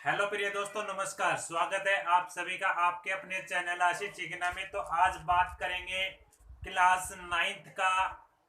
Hello प्रिय दोस्तों, नमस्कार। स्वागत है आप सभी का आपके अपने चैनल आशीष चिकना में। तो आज बात करेंगे क्लास 9th का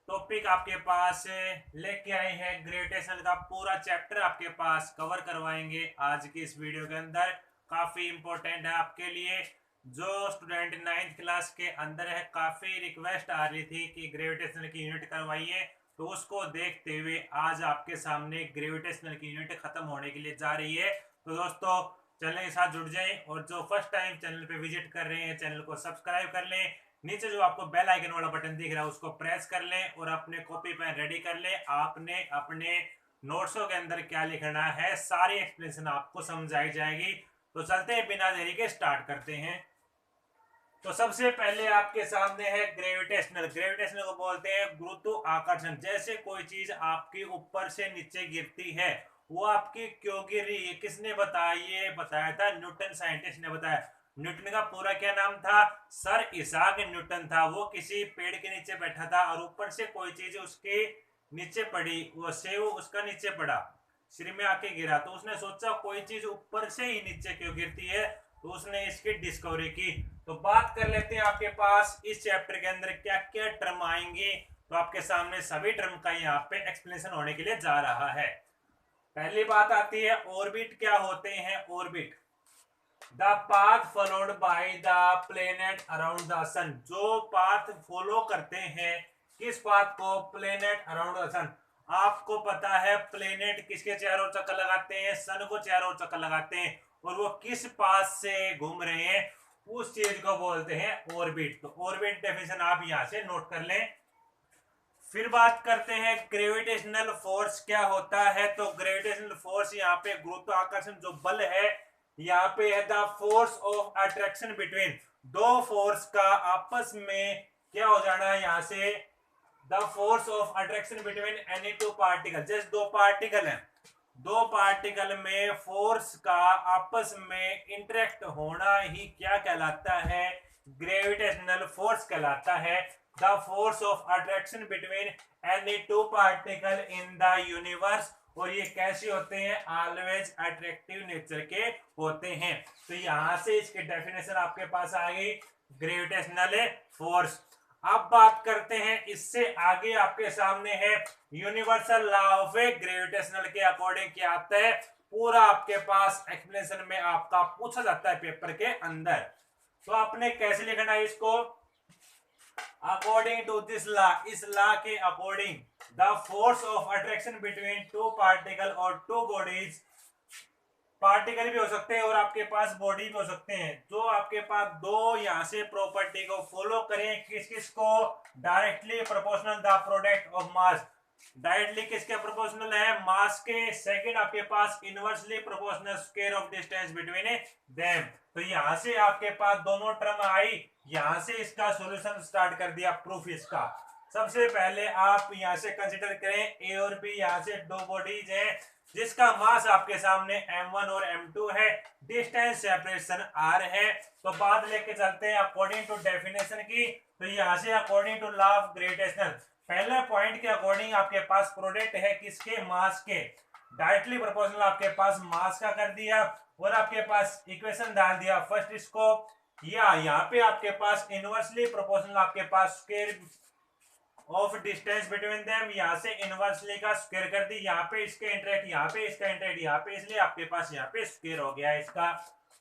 टॉपिक आपके पास लेके आए हैं। ग्रेविटेशनल का पूरा चैप्टर आपके पास कवर करवाएंगे आज की इस वीडियो के अंदर। काफी इंपॉर्टेंट है आपके लिए। जो स्टूडेंट 9th क्लास के अंदर है, काफी रिक्वेस्ट आ रही थी कि ग्रेविटेशनल की यूनिट करवाइए, तो उसको देखते हुए आज आपके सामने ग्रेविटेशनल की यूनिट खत्म होने के लिए जा रही है। तो दोस्तों, चैनल के साथ जुड़ जाएं और जो फर्स्ट टाइम चैनल पे विजिट कर रहे हैं चैनल को सब्सक्राइब कर लें। नीचे जो आपको बेल आइकन वाला बटन दिख रहा है उसको प्रेस कर लें और अपने कॉपी पेन रेडी कर लें। आपने अपने नोट्सों के अंदर क्या लिखना है, सारी एक्सप्लेनेशन आपको समझाई जाएगी। तो चलते हैं, बिना देरी के स्टार्ट करते हैं। तो सबसे पहले आपके सामने है ग्रेविटेशनल। ग्रेविटेशनल को बोलते हैं गुरुत्वाकर्षण। जैसे कोई चीज आपके ऊपर से नीचे गिरती है, वो आपकी क्यों गिर रही है, किसने बताया? ये बताया था न्यूटन, साइंटिस्ट ने बताया। न्यूटन का पूरा क्या नाम था? सर इसाक न्यूटन था। वो किसी पेड़ के नीचे बैठा था और ऊपर से कोई चीज उसके नीचे पड़ी, वो सेव उसका नीचे पड़ा, सिर में आके गिरा। तो उसने सोचा कोई चीज ऊपर से ही नीचे क्यों गिरती है, तो उसने इसकी डिस्कवरी की। तो बात कर लेते हैं आपके पास इस चैप्टर के अंदर क्या क्या टर्म आएंगे। तो आपके सामने सभी टर्म का यहाँ पे एक्सप्लेनेशन होने के लिए जा रहा है। पहली बात आती है ऑर्बिट। क्या होते हैं orbit? The path followed by the planet around the sun. जो पाथ फॉलो करते हैं, किस पाथ को? Planet around the sun. आपको पता है प्लेनेट किसके चारों चक्कर लगाते हैं? सन को चारों चक्कर लगाते हैं। और वो किस पाथ से घूम रहे हैं, उस चीज को बोलते हैं ऑर्बिट। तो ऑर्बिट डेफिनेशन आप यहां से नोट कर लें। फिर बात करते हैं ग्रेविटेशनल फोर्स क्या होता है। तो ग्रेविटेशनल फोर्स यहाँ पे गुरुत्वाकर्षण जो बल है, यहाँ पे है the force of attraction between. दो फोर्स का आपस में क्या हो जाना है, यहाँ से the force of attraction between any two particle. जैसे दो पार्टिकल हैं, दो पार्टिकल में फोर्स का आपस में इंटरेक्ट होना ही क्या कहलाता है? ग्रेविटेशनल फोर्स कहलाता है। The force of attraction between any two particle in the universe. और ये कैसे होते हैं? ऑलवेज अट्रैक्टिव नेचर के होते हैं। तो यहां से इसकी डेफिनेशन आपके पास आ गई, ग्रेविटेशनल फोर्स। अब बात करते हैं, इससे आगे आपके सामने है यूनिवर्सल लॉ ऑफ ग्रेविटेशनल के अकॉर्डिंग क्या आता है। पूरा आपके पास एक्सप्लेनेशन में आपका पूछा जाता है पेपर के अंदर। तो आपने कैसे लिखना है इसको? अकॉर्डिंग टू दिस लॉ, इस लॉ के according the force of attraction between two particle और टू बॉडीज, पार्टिकल भी हो सकते हैं और आपके पास बॉडी भी हो सकते हैं, जो आपके पास दो यहां से प्रॉपर्टी को फॉलो करें। किस किस को? Directly proportional the product of mass. Directly किसके प्रोपोर्शनल है? मास के। सेकंड आपके पास inversely proportional square of distance between them. तो यहां से आपके पास दोनों टर्म आई, यहां से इसका सॉल्यूशन स्टार्ट कर दिया, प्रूफ इसका। सबसे पहले आप यहां से कंसीडर करें ए और बी, यहां से दो बॉडीज हैं जिसका मास आपके सामने m1 और m2 है, डिस्टेंस सेपरेशन r है। तो बात लेके चलते हैं अकॉर्डिंग टू डेफिनेशन की। तो यहां से according to law of gravitational, पहले पॉइंट के अकॉर्डिंग आपके पास प्रोडक्ट है किसके? मास के। डायरेक्टली प्रोपोर्शनल आपके पास मास का कर दिया और आपके पास इक्वेशन डाल दिया फर्स्ट इसको, या यहाँ पे आपके पास इनवर्सली प्रोपोर्शनल आपके पास square of distance between them, यहां से इनवर्सली का स्क्वायर कर दी। यहाँ पे इसके इंटरेक्ट, यहाँ पे इसका इंटरेक्ट, यहाँ पे, इसलिए आपके पास यहाँ पे स्क्वायर हो गया इसका।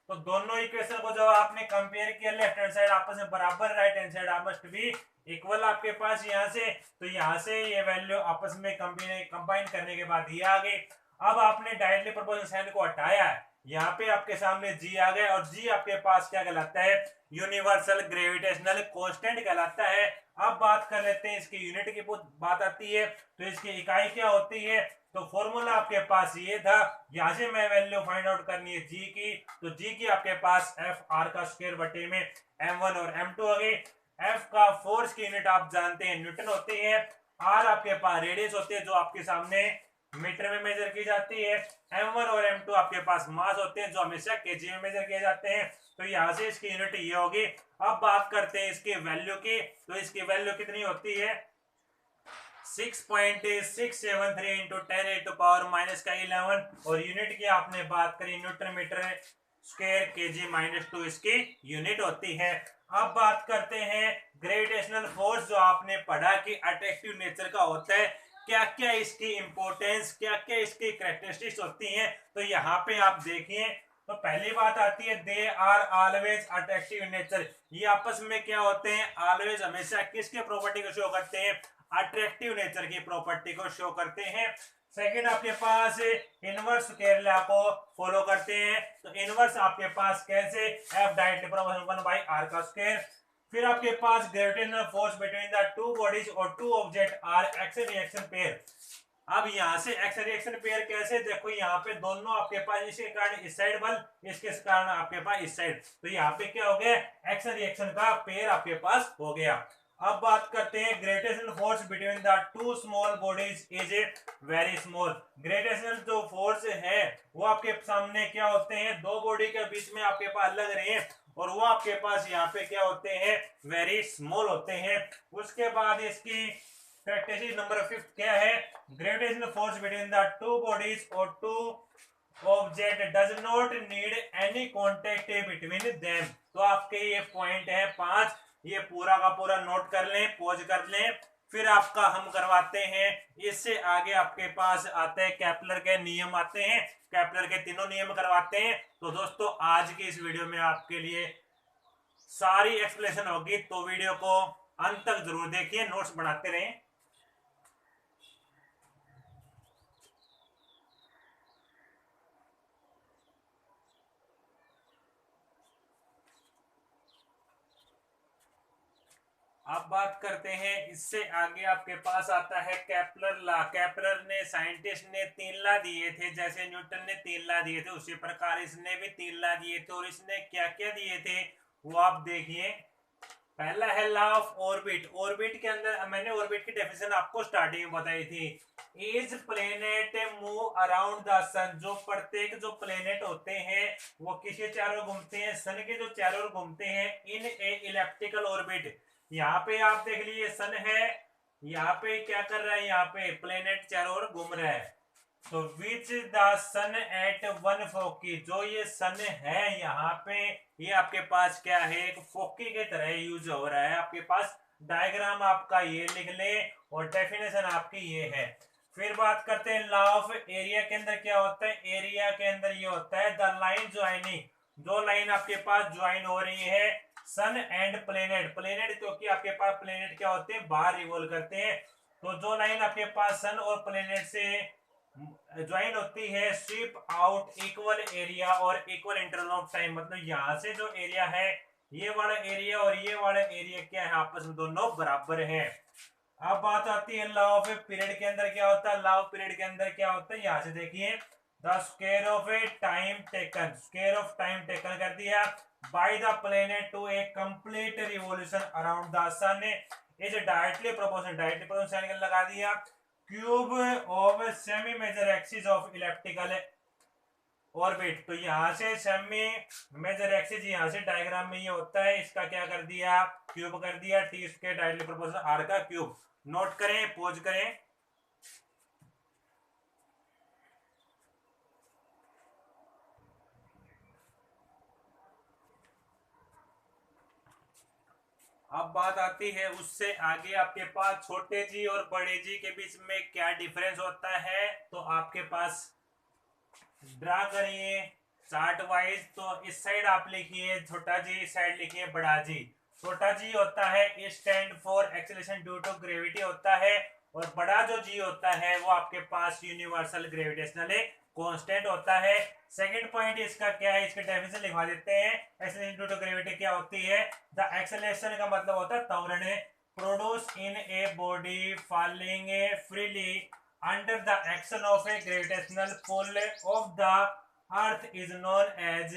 तो दोनों इक्वेशन को जब आपने कंपेयर किया, लेफ्ट हैंड साइड आपस में बराबर, right hand side must be equal आपके पास यहाँ से। तो यहाँ से ये वैल्यू आपस में कंबाइन करने के बाद ये आ गई। अब आपने डायरेक्टली प्रोपोर्शनल साइन को हटाया है, यहाँ पे आपके सामने जी आ गया और जी आपके पास क्या कहलाता है? यूनिवर्सल ग्रेविटेशनल कांस्टेंट कहलाता है। अब बात कर लेते हैं इसकी यूनिट की बात आती है, तो इसकी इकाई क्या होती है? तो फॉर्मूला आपके पास ये था, यहां से मैं वैल्यू फाइंड आउट करनी है जी की। तो जी की आपके पास एफ आर का स्क्वायर बटे में m1 और m2 हो गई। एफ का फोर्स की यूनिट आप जानते हैं न्यूटन होती है। आर आपके पास रेडियस होती है जो आपके सामने मीटर में मेजर की जाती है। m1 और m2 आपके पास मास होते हैं जो हमेशा केजी में मेजर किए जाते हैं। तो यहां से इसकी यूनिट ये होगी। अब बात करते हैं इसकी वैल्यू की। तो इसकी वैल्यू कितनी होती है? 6.673 इंटू 10⁻⁻11 और यूनिट की आपने बात करी न्यूटन मीटर स्क्वायर kg-2 इसकी यूनिट होती है। अब बात करते हैं ग्रेविटेशनल फोर्स, जो आपने पढ़ा कि अट्रैक्टिव नेचर का होता है, क्या क्या इसकी इंपॉर्टेंस, क्या क्या इसकी कैरेक्टरिस्टिक्स होती हैं। तो यहाँ पे आप देखिए, तो पहली बात आती है they are always attractive nature. ये आपस में क्या होते हैं, ऑलवेज हमेशा किसके प्रॉपर्टी को शो करते हैं, अट्रैक्टिव नेचर की प्रॉपर्टी को शो करते हैं। सेकंड आपके पास इनवर्स केरला को फॉलो करते हैं, तो इनवर्स आपके पास कैसे, एफ डायरेक्टली प्रोपोर्शनल 1/r का स्क्वायर। फिर आपके पास gravitational force between the two bodies और two object are action reaction pair. अब यहां से एक्शन रिएक्शन पेयर कैसे, देखो यहाँ पे दोनों आपके पास इसके कारण इस साइड बल, इसके कारण आपके पास इस साइड, तो यहाँ पे क्या हो गया, एक्शन रिएक्शन का पेयर आपके पास हो गया। अब बात करते हैं gravitational force between the to small bodies is very small. Gravitational जो फोर्स है वो आपके सामने क्या होते हैं, दो बॉडी के बीच में आपके पास लग रहे हैं और वो आपके पास यहाँ पे क्या होते हैं, वेरी स्मॉल होते हैं। उसके बाद इसकी कैरेक्टरिस्टिक नंबर 5 क्या है, gravitational force between the two bodies और two object does not need any contact between them. तो आपके ये पॉइंट है 5, ये पूरा का पूरा नोट कर लें, पॉज कर लें, फिर आपका हम करवाते हैं। इससे आगे आपके पास आते हैं केपलर के नियम आते हैं, केपलर के तीनों नियम करवाते हैं। तो दोस्तों आज की इस वीडियो में आपके लिए सारी एक्सप्लेनेशन होगी, तो वीडियो को अंत तक जरूर देखिए, नोट्स बनाते रहें। अब बात करते हैं, इससे आगे आपके पास आता है केपलर लॉ। केपलर ने, साइंटिस्ट ने 3 लॉ दिए थे, जैसे न्यूटन ने 3 लॉ दिए थे उसी प्रकार इसने भी 3 लॉ दिए थे। और इसने क्या क्या दिए थे वो आप देखिए। पहला है लॉ ऑफ ऑर्बिट। ऑर्बिट के अंदर मैंने ऑर्बिट की डेफिनेशन आपको स्टार्टिंग में बताई थी, is planet move around the sun. जो प्रत्येक जो प्लेनेट होते हैं वो किसके चारों घूमते हैं, सन के जो चारों घूमते हैं, इन ए इलेप्टिकल ऑर्बिट। यहाँ पे आप देख लीजिए सन है, यहाँ पे क्या कर रहा है, यहाँ पे प्लेनेट चारों ओर घूम रहा है। तो which the sun at one foci, जो ये सन है यहाँ पे, ये आपके पास क्या है, एक फोकी के तरह यूज हो रहा है। आपके पास डायग्राम आपका ये लिख ले और डेफिनेशन आपकी ये है। फिर बात करते हैं लॉ ऑफ एरिया के अंदर क्या होता है, एरिया के अंदर ये होता है द लाइन ज्वाइनिंग, जो लाइन आपके पास ज्वाइन हो रही है सन एंड प्लेनेट। प्लेनेट क्योंकि आपके पास प्लेनेट क्या होते हैं, बाहर रिवॉल्व करते हैं, तो जो लाइन आपके पास सन और प्लेनेट से ज्वाइन होती है, स्वीप आउट इक्वल एरिया और इक्वल इंटरवल ऑफ टाइम। मतलब यहाँ से जो एरिया है, ये वाला एरिया और ये वाला एरिया क्या है, आपस में दोनों बराबर है। अब बात आती है लॉ ऑफ पीरियड के अंदर क्या होता है, लॉ ऑफ पीरियड के अंदर क्या होता है, यहाँ से देखिए the square of a time taken, square of time taken कर दिया by the planet to a complete revolution around the sun is directly proportional, directly proportional लगा दिया cube of semi major axis of elliptical orbit. तो यहाँ से semi major axis, यहाँ से diagram में ये होता है, इसका क्या कर दिया, क्यूब कर दिया, T square directly proportional R का क्यूब। नोट करें, पोज करें। अब बात आती है उससे आगे आपके पास छोटे जी और बड़े जी के बीच में क्या डिफरेंस होता है, तो आपके पास ड्रा करिए चार्ट वाइज। तो इस साइड आप लिखिए छोटा जी, इस साइड लिखिए बड़ा जी। छोटा जी होता है stand for acceleration due to gravity होता है, और बड़ा जो जी होता है वो आपके पास यूनिवर्सल ग्रेविटेशनल कांस्टेंट होता है। सेकंड पॉइंट इसका क्या है, इसके डेफिनेशन लिखवा देते हैं। एक्सेलरेशन ड्यू टू ग्रेविटी क्या होती है, द एक्सेलरेशन का मतलब होता है त्वरण produce in a body falling freely under the action of a gravitational pull of the earth is known as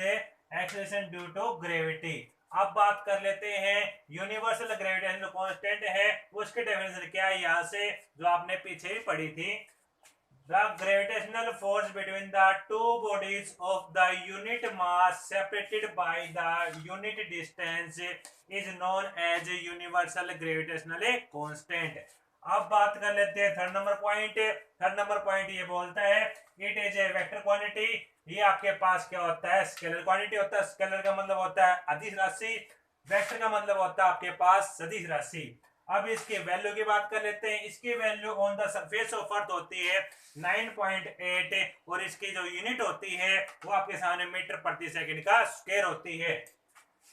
acceleration due to gravity। अब बात कर लेते हैं यूनिवर्सल ग्रेविटेशनल कांस्टेंट है, उसके डेफिनेशन क्या है, यहाँ से जो आपने पीछे ही पढ़ी थी, the gravitational force between the two bodies of the unit mass separated by the unit distance is known as universal gravitational constant। अब बात कर लेते हैं third number point. Third number point ये बोलता है it is a vector quantity. ये आपके पास क्या होता है, स्केलर क्वांटिटी होता है। स्केलर का मतलब होता है अदिश राशि, वेक्टर का मतलब होता है आपके पास सदिश राशि। अब इसके वैल्यू की बात कर लेते हैं। इसकी value on the surface of अर्थ होती है 9.8 और इसकी जो यूनिट होती है वो आपके सामने मीटर प्रति सेकंड का स्क्वायर होती है।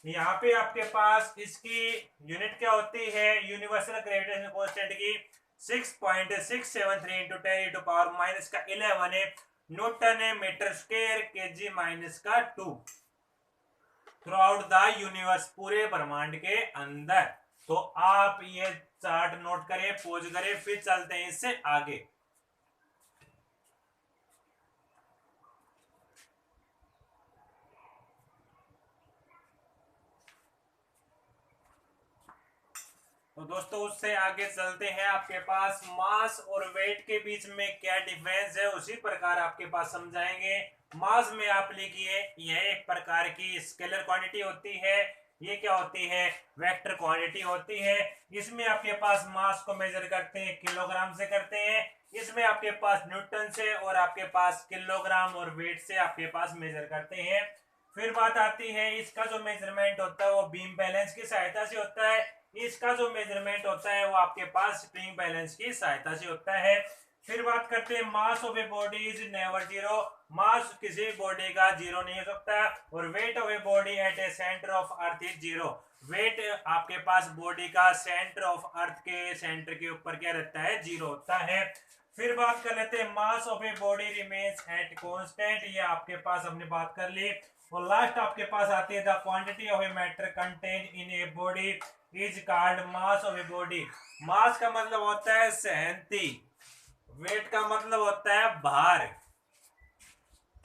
यहाँ पे आपके पास इसकी यूनिट क्या होती है, यूनिवर्सल ग्रेविटेशन कांस्टेंट की 6.673 इंटू 10 टू पावर माइनस का 11 है newton metre square kg minus का 2 थ्रू आउट द यूनिवर्स, पूरे ब्रह्मांड के अंदर। तो आप ये चार्ट नोट करें, पोज करें, फिर चलते हैं इससे आगे। तो दोस्तों उससे आगे चलते हैं। आपके पास मास और वेट के बीच में क्या डिफरेंस है उसी प्रकार आपके पास समझाएंगे। मास में आप लिखिए यह एक प्रकार की स्केलर क्वांटिटी होती है, ये क्या होती है, वेक्टर क्वांटिटी होती है। इसमें आपके पास मास को मेजर करते हैं किलोग्राम से करते हैं, इसमें आपके पास न्यूटन से और आपके पास किलोग्राम और वेट से आपके पास मेजर करते हैं। फिर बात आती है इसका जो मेजरमेंट होता है वो बीम बैलेंस की सहायता से होता है। इसका जो मेजरमेंट होता है वो आपके पास स्प्रिंग बैलेंस की सहायता से होता है। फिर बात करते हैं mass of a body is never zero. Mass किसी बॉडी का जीरो नहीं हो सकता। और weight of a body at a centre of earth is zero. Weight आपके पास बॉडी का सेंटर ऑफ अर्थ के सेंटर के ऊपर क्या रहता है, जीरो होता है। फिर बात कर लेते हैं mass of a body remains at constant, ये आपके पास हमने बात कर ली। और लास्ट आपके पास आती है the quantity of a matter content in a body is called mass of a body. Mass का मतलब होता है सहनती, वेट का मतलब होता है भार।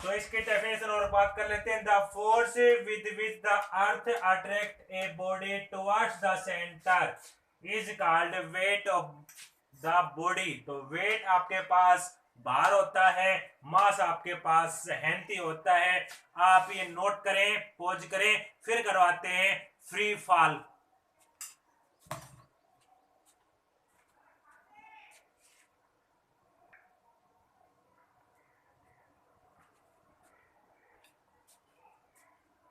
तो इसकी डेफिनेशन और बात कर लेते हैं। The force with which the earth attract a body towards the centre is called weight of the body. तो वेट आपके पास भार होता है, मास आपके पास सहनती होता है। आप ये नोट करें, पोज करें, फिर करवाते हैं फ्री फॉल।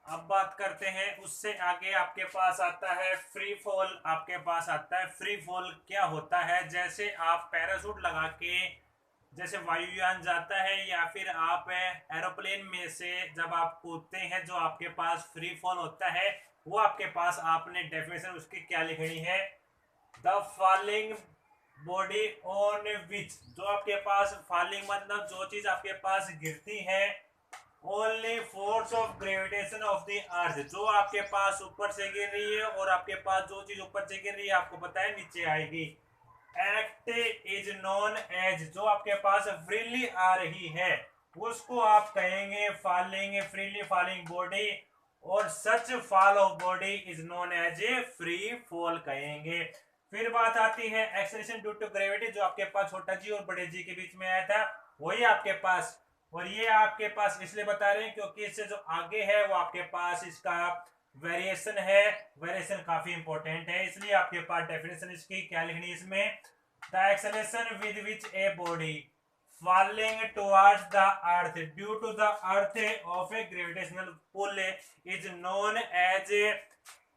अब बात करते हैं उससे आगे आपके पास आता है फ्री फॉल। आपके पास आता है फ्री फॉल क्या होता है, जैसे आप पैराशूट लगा के जैसे वायुयान जाता है या फिर आप एरोप्लेन में से जब आप कूदते हैं, जो आपके पास फ्री फॉल होता है वो आपके पास आपने डेफिनेशन उसकी क्या लिखनी है, the falling body on which. जो आपके पास फॉलिंग मतलब जो चीज आपके पास गिरती है, only force of gravitation of the earth, जो आपके पास ऊपर से गिर रही है और आपके पास जो चीज ऊपर से गिर रही है आपको पता है नीचे आएगी। एक्ट इज नोन एज, जो आपके पास फ्रीली आ रही है उसको आप कहेंगे फॉलिंग, फ्रीली फॉलिंग बॉडी। और such fall of body is known as a free fall कहेंगे। फिर बात आती है एक्सेलरेशन ड्यू टू ग्रेविटी, जो आपके पास छोटा जी और बड़े जी के बीच में आया था वही आपके पास। और ये आपके पास इसलिए बता रहे हैं क्योंकि इससे जो आगे है वो आपके पास इसका वेरिएशन है। वेरिएशन काफी इंपॉर्टेंट है, इसलिए आपके पास डेफिनेशन इसकी क्या लिखनी है इसमें, the acceleration with which a body falling towards the earth due to the earth of a gravitational pull is known as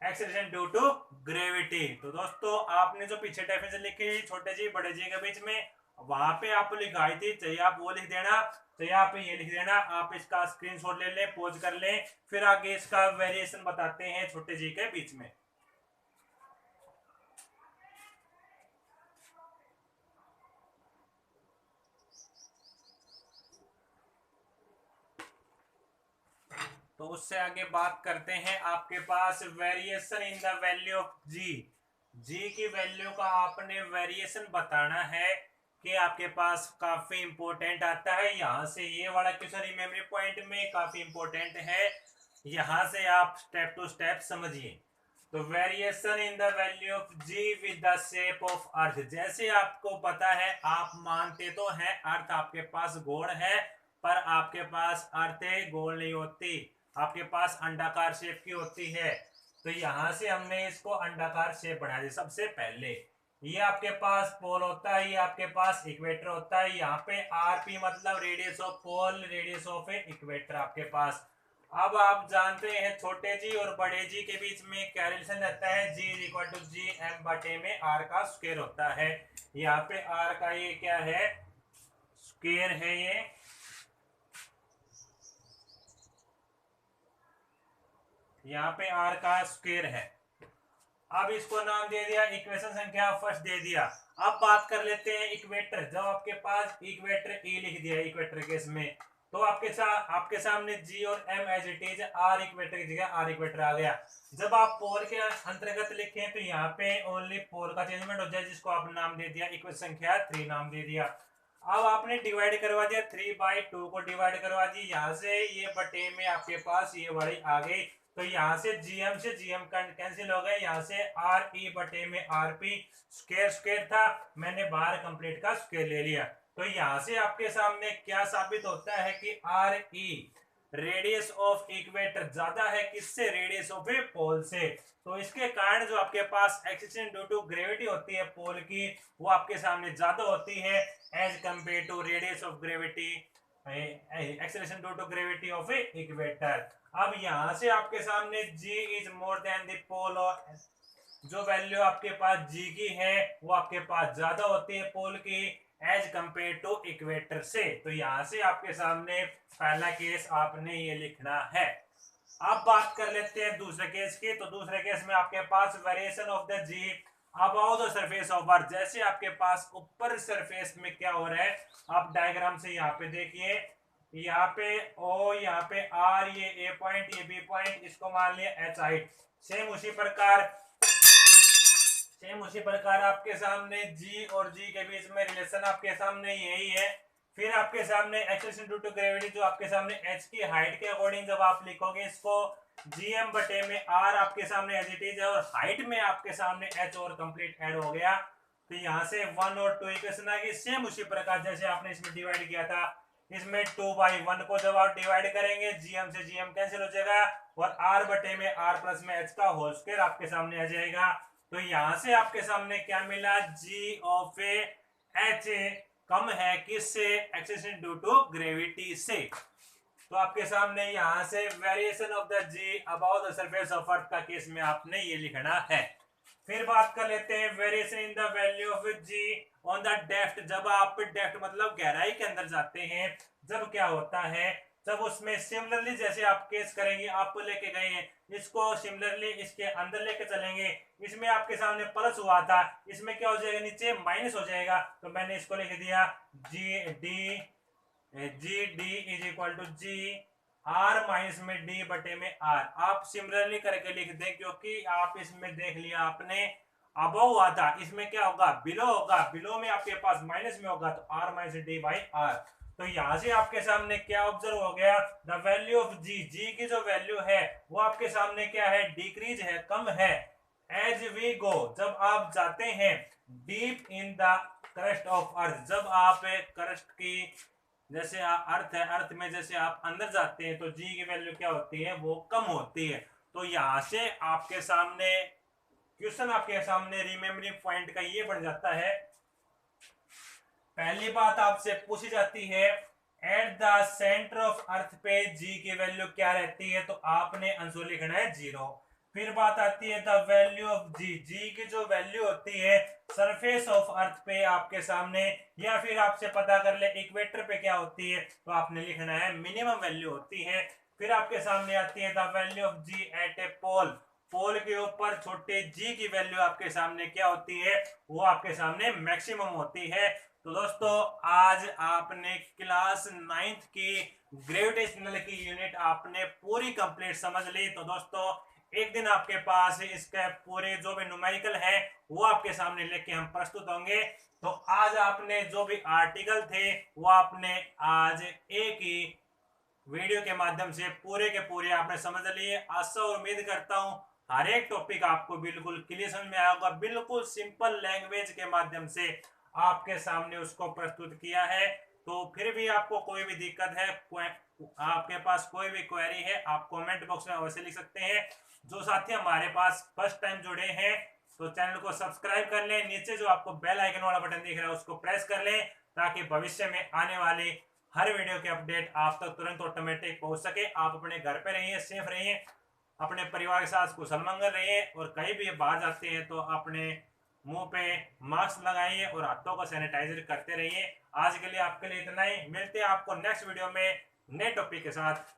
acceleration due to gravity। तो दोस्तों आपने जो पीछे डेफिनेशन लिखी छोटे जी बड़े जी के बीच में, वहां पे आप लिखाई थी, चाहिए आप वो लिख देना, चाहिए आप ये लिख देना। आप इसका स्क्रीनशॉट ले लें, पोज कर लें, फिर आगे इसका वेरिएशन बताते हैं छोटे जी के बीच में। तो उससे आगे बात करते हैं आपके पास variation in the value of G. G की वैल्यू का आपने वेरिएशन बताना है कि आपके पास काफी इंपॉर्टेंट आता है। यहां से ये वाला क्वेश्चन मेमोरी पॉइंट में काफी इंपॉर्टेंट है, यहां से आप स्टेप टू स्टेप समझिए। तो variation in the value of G with the shape of earth, जैसे आपको पता है, आप मानते तो हैं अर्थ आपके पास गोल है, पर आपके पास अर्थ गोल नहीं होती, आपके पास अंडाकार शेप की होती है। तो यहां से हमने इसको अंडाकार शेप बना दी सबसे पहले। ये आपके पास पोल होता है, ये आपके पास इक्वेटर होता है। यहाँ पे आरपी मतलब radius of pole, radius of equator आपके पास। अब आप जानते हैं छोटे जी और बड़े जी के बीच में क्या रिलेशन रहता है, g is equal to G M बटे में आर का स्क्वायर होता है। यहाँ पे आर का ये क्या है, स्क्वायर है, ये यहाँ पे आर का स्क्वायर है। अब इसको नाम दे दिया, इक्वेशन संख्या फर्स्ट दे दिया। अब बात कर लेते हैं इक्वेटर। जब आपके पास इक्वेटर ए लिख दिया इक्वेटर केस में, तो आपके सामने जी और M as it is, R equator की जगह आर इक्वेटर आ गया। जब आप पोल के अंतर्गत लिखें तो यहाँ पे ओनली पोल का चेंजमेंट हो जाए, जिसको आप नाम दे दिया इक्वेशन संख्या 3 नाम दे दिया। अब आपने डिवाइड करवा दिया, 3/2 को डिवाइड करवा दी, यहाँ से ये बटे में आपके पास ये वाली आ गई। तो यहाँ से जीएम से जीएम कैंसिल हो गए, यहाँ से आर ई बटे में आर पी, स्क्वायर स्क्वायर था, मैंने बाहर कंप्लीट का स्क्वायर ले लिया। तो यहाँ से आपके सामने क्या साबित होता है कि R E radius of equator ज्यादा है किससे, रेडियस ऑफ ए पोल से। तो इसके कारण जो आपके पास एक्सेलरेशन ड्यू टू ग्रेविटी होती है पोल की, वो आपके सामने ज्यादा होती है as compare to radius of gravity, acceleration due to gravity of a equator. अब यहां से आपके सामने g is more than the pole, और जो वैल्यू आपके पास g की है वो आपके पास ज्यादा होती है पोल की एज कंपेयर टू इक्वेटर से। तो यहां से आपके सामने पहला केस आपने ये लिखना है। अब बात कर लेते हैं दूसरे केस की। तो दूसरे केस में आपके पास variation of the g about the surface of earth. जैसे आपके पास ऊपर सरफेस में क्या हो रहा है, आप डायग्राम से यहाँ पे देखिए, यहाँ पे ओ, यहाँ पे आर, ये ए पॉइंट, ये बी पॉइंट, इसको मान लिया एच हाइट। सेम उसी प्रकार आपके सामने जी और जी के बीच में रिलेशन आपके सामने यही है। फिर आपके सामने एक्सेलरेशन ड्यू टू ग्रेविटी, जो आपके सामने एच की हाइट के अकॉर्डिंग जब आप लिखोगे इसको, जीएम बटे में आर आपके सामने एज इट इज है, और हाइट में आपके सामने एच और कंप्लीट ऐड हो गया। तो यहाँ से 1 और 2 इक्वेशन आ गई। सेम उसी प्रकार जैसे आपने इसमें डिवाइड किया था, इसमें 2/1 को जब आप डिवाइड करेंगे, जीएम से जीएम कैंसिल हो जाएगा, और आर बटे में आर प्लस में एच का होल स्क्वायर आपके सामने आ जाएगा। तो यहां से आपके सामने क्या मिला, जी ऑफ ए एच कम है किससे, एक्सेलरेशन ड्यू टू ग्रेविटी से। तो आपके सामने यहां से variation of the G about the surface of earth का केस में आपने ये लिखना है। फिर बात कर लेते हैं variation in the value of G on the depth. जब आप डेप्थ मतलब गहराई के अंदर जाते हैं, जब क्या होता है, जब उसमें सिमिलरली जैसे आप केस करेंगे, आपको लेके गए हैं, इसको सिमिलरली इसके अंदर लेके चलेंगे, इसमें आपके सामने प्लस हुआ था, इसमें क्या हो जाएगा, नीचे माइनस हो जाएगा। तो मैंने इसको लिख दिया G D is equal to G R minus में डी बटे में आर। आप सिमिलरली करके लिख दें, क्योंकि आप इसमें देख लिया आपने अबव हुआ था, इसमें क्या होगा, बिलो होगा, बिलो में आपके पास माइनस में होगा, तो R minus D by R. तो यहां से आपके सामने क्या ऑब्जर्व हो गया, the value of G, G की जो वैल्यू है वो आपके सामने क्या है, डिक्रीज है, कम है। एज वी गो, जब आप जाते हैं deep in the crust of earth, जब आप क्रस्ट की जैसे अर्थ है, अर्थ में जैसे आप अंदर जाते हैं तो जी की वैल्यू क्या होती है, वो कम होती है। तो यहां से आपके सामने क्वेश्चन आपके सामने रिमेम्बरिंग पॉइंट का ये बन जाता है। पहली बात आपसे पूछी जाती है एट द सेंटर ऑफ अर्थ पे जी की वैल्यू क्या रहती है, तो आपने आंसर लिखना है 0। फिर बात आती है the value of G, G की जो वैल्यू होती है सरफेस ऑफ अर्थ पे आपके सामने, या फिर आपसे पता कर ले इक्वेटर पे क्या होती है, तो आपने लिखना है मिनिमम वैल्यू होती है। फिर आपके सामने आती है the value of g at a pole, pole के ऊपर छोटे जी की वैल्यू आपके सामने क्या होती है, वो आपके सामने मैक्सिमम होती है। तो दोस्तों आज आपने क्लास 9th की ग्रेविटेशनल की यूनिट आपने पूरी कंप्लीट समझ ली। तो दोस्तों एक दिन आपके पास इसके पूरे जो भी न्यूमेरिकल है वो आपके सामने लेके हम प्रस्तुत होंगे। तो आज आपने जो भी आर्टिकल थे वो आपने आज एक ही वीडियो के माध्यम से पूरे के पूरे आपने समझ लिए। आशा और उम्मीद करता हूं हर एक टॉपिक आपको बिल्कुल क्लियर समझ में आया होगा। बिल्कुल सिंपल लैंग्वेज के माध्यम से आपके सामने उसको प्रस्तुत किया है। तो फिर भी आपको कोई भी दिक्कत है, आपके पास कोई भी क्वेरी है, आप कमेंट बॉक्स में अवश्य लिख सकते हैं। जो साथी हमारे पास फर्स्ट टाइम जुड़े हैं तो चैनल को सब्सक्राइब कर लें, नीचे जो आपको बेल आइकन वाला बटन दिख रहा है उसको प्रेस कर लें ताकि भविष्य में आने वाली हर वीडियो की अपडेट आप तक तुरंत ऑटोमेटिक पहुंच सके। आप अपने घर पे रहिए, सेफ रहिए, अपने परिवार के साथ कुशल मंगल रहिए और कहीं भी बाहर जाते हैं तो अपने मुंह पे मास्क लगाइए और हाथों को सैनिटाइजर करते रहिए। आज के लिए आपके लिए इतना ही, मिलते हैं आपको नेक्स्ट वीडियो में नए टॉपिक के साथ।